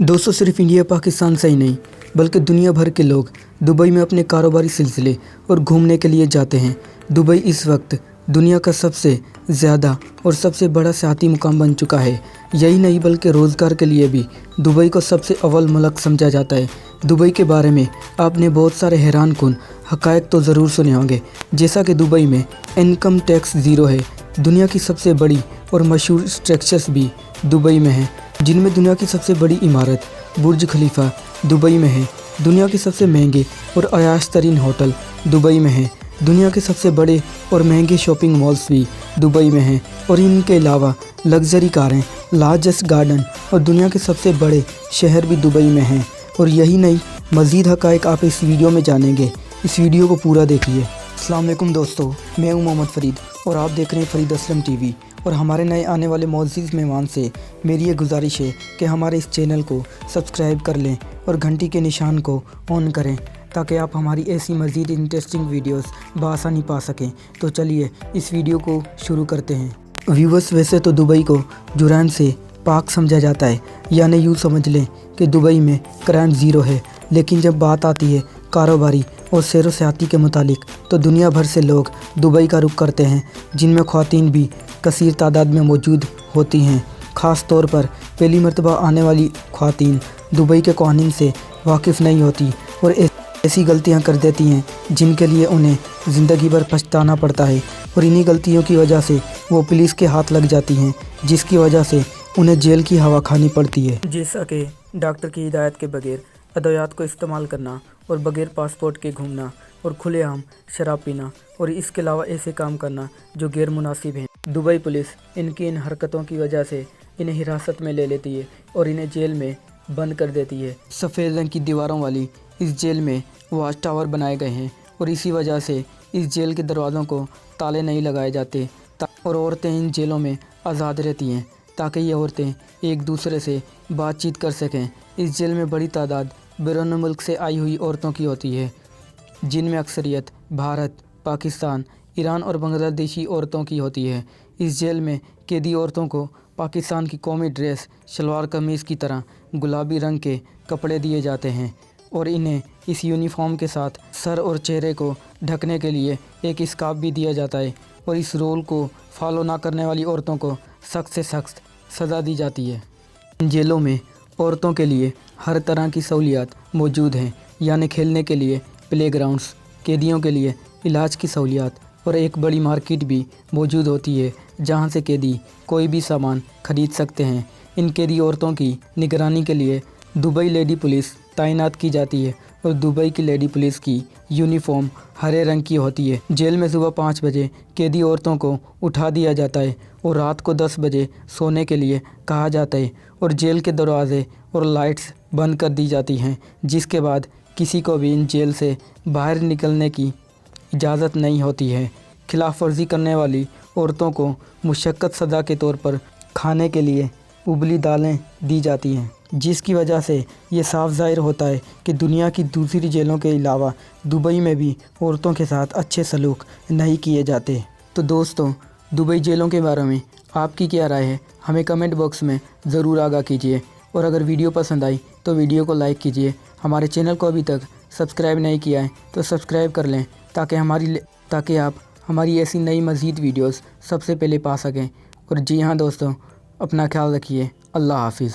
दोस्तों, सिर्फ इंडिया पाकिस्तान से ही नहीं बल्कि दुनिया भर के लोग दुबई में अपने कारोबारी सिलसिले और घूमने के लिए जाते हैं। दुबई इस वक्त दुनिया का सबसे ज़्यादा और सबसे बड़ा सियाती मुकाम बन चुका है। यही नहीं बल्कि रोज़गार के लिए भी दुबई को सबसे अव्वल मुल्क समझा जाता है। दुबई के बारे में आपने बहुत सारे हैरान कुन हक़ाइक़ तो ज़रूर सुने होंगे, जैसा कि दुबई में इनकम टैक्स ज़ीरो है। दुनिया की सबसे बड़ी और मशहूर स्ट्रक्चर्स भी दुबई में हैं, जिनमें दुनिया की सबसे बड़ी इमारत बुर्ज खलीफा दुबई में है। दुनिया के सबसे महंगे और अयाश तरीन होटल दुबई में हैं। दुनिया के सबसे बड़े और महंगे शॉपिंग मॉल्स भी दुबई में हैं, और इनके अलावा लग्जरी कारें, लार्जेस्ट गार्डन और दुनिया के सबसे बड़े शहर भी दुबई में हैं। और यही नहीं, मज़ीद हक़ाइक़ आप इस वीडियो में जानेंगे। इस वीडियो को पूरा देखिए। अस्सलाम वालेकुम दोस्तों, मैं हूं मोहम्मद फ़रीद और आप देख रहे हैं फ़रीद असलम टीवी। और हमारे नए आने वाले मोअज़्ज़िज़ मेहमान से मेरी ये गुजारिश है कि हमारे इस चैनल को सब्सक्राइब कर लें और घंटी के निशान को ऑन करें, ताकि आप हमारी ऐसी मज़ीद इंटरेस्टिंग वीडियोस बआसानी पा सकें। तो चलिए इस वीडियो को शुरू करते हैं। व्यूवर्स, वैसे तो दुबई को जुरान से पाक समझा जाता है, यानी यूँ समझ लें कि दुबई में क्राइम ज़ीरो है। लेकिन जब बात आती है कारोबारी और सैर व सियाहती के मुतालिक, तो दुनिया भर से लोग दुबई का रुख करते हैं, जिनमें ख़वातीन भी कसीर तादाद में मौजूद होती हैं। ख़ास तौर पर पहली मरतबा आने वाली ख़वातीन दुबई के कानून से वाकिफ़ नहीं होती और ऐसी गलतियां कर देती हैं जिनके लिए उन्हें ज़िंदगी भर पछताना पड़ता है। और इन्हीं गलतियों की वजह से वो पुलिस के हाथ लग जाती हैं, जिसकी वजह से उन्हें जेल की हवा खानी पड़ती है। जैसा कि डॉक्टर की हिदायत के बगैर अद्वियात को इस्तेमाल करना और बगैर पासपोर्ट के घूमना और खुलेआम शराब पीना और इसके अलावा ऐसे काम करना जो गैर मुनासिब हैं। दुबई पुलिस इनकी इन हरकतों की वजह से इन्हें हिरासत में ले लेती है और इन्हें जेल में बंद कर देती है। सफ़ेद रंग की दीवारों वाली इस जेल में वॉच टावर बनाए गए हैं, और इसी वजह से इस जेल के दरवाज़ों को ताले नहीं लगाए जाते, और औरतें इन जेलों में आज़ाद रहती हैं ताकि ये औरतें एक दूसरे से बातचीत कर सकें। इस जेल में बड़ी तादाद बैरून मुल्क से आई हुई औरतों की होती है, जिनमें अक्सरियत भारत, पाकिस्तान, ईरान और बांग्लादेशी औरतों की होती है। इस जेल में कैदी औरतों को पाकिस्तान की कौमी ड्रेस शलवार कमीज़ की तरह गुलाबी रंग के कपड़े दिए जाते हैं, और इन्हें इस यूनिफॉर्म के साथ सर और चेहरे को ढकने के लिए एक स्कार्फ भी दिया जाता है। और इस रूल को फॉलो ना करने वाली औरतों को सख्त से सख्त सज़ा दी जाती है। इन जेलों में औरतों के लिए हर तरह की सहूलियात मौजूद हैं, यानी खेलने के लिए प्ले ग्राउंड्स, कैदियों के लिए इलाज की सहूलियात, और एक बड़ी मार्केट भी मौजूद होती है जहां से कैदी कोई भी सामान खरीद सकते हैं। इन कैदी औरतों की निगरानी के लिए दुबई लेडी पुलिस तैनात की जाती है, और दुबई की लेडी पुलिस की यूनिफॉर्म हरे रंग की होती है। जेल में सुबह 5 बजे कैदी औरतों को उठा दिया जाता है और रात को 10 बजे सोने के लिए कहा जाता है, और जेल के दरवाजे और लाइट्स बंद कर दी जाती हैं, जिसके बाद किसी को भी इन जेल से बाहर निकलने की इजाज़त नहीं होती है। खिलाफ वर्जी करने वाली औरतों को मुशक्क़त सज़ा के तौर पर खाने के लिए उबली दालें दी जाती हैं, जिसकी वजह से ये साफ ज़ाहिर होता है कि दुनिया की दूसरी जेलों के अलावा दुबई में भी औरतों के साथ अच्छे सलूक नहीं किए जाते। तो दोस्तों, दुबई जेलों के बारे में आपकी क्या राय है, हमें कमेंट बॉक्स में ज़रूर आगाह कीजिए। और अगर वीडियो पसंद आई तो वीडियो को लाइक कीजिए। हमारे चैनल को अभी तक सब्सक्राइब नहीं किया है तो सब्सक्राइब कर लें, ताकि आप हमारी ऐसी नई मज़ीद वीडियोस सबसे पहले पा सकें। और जी हाँ दोस्तों, अपना ख्याल रखिए। अल्लाह हाफिज़।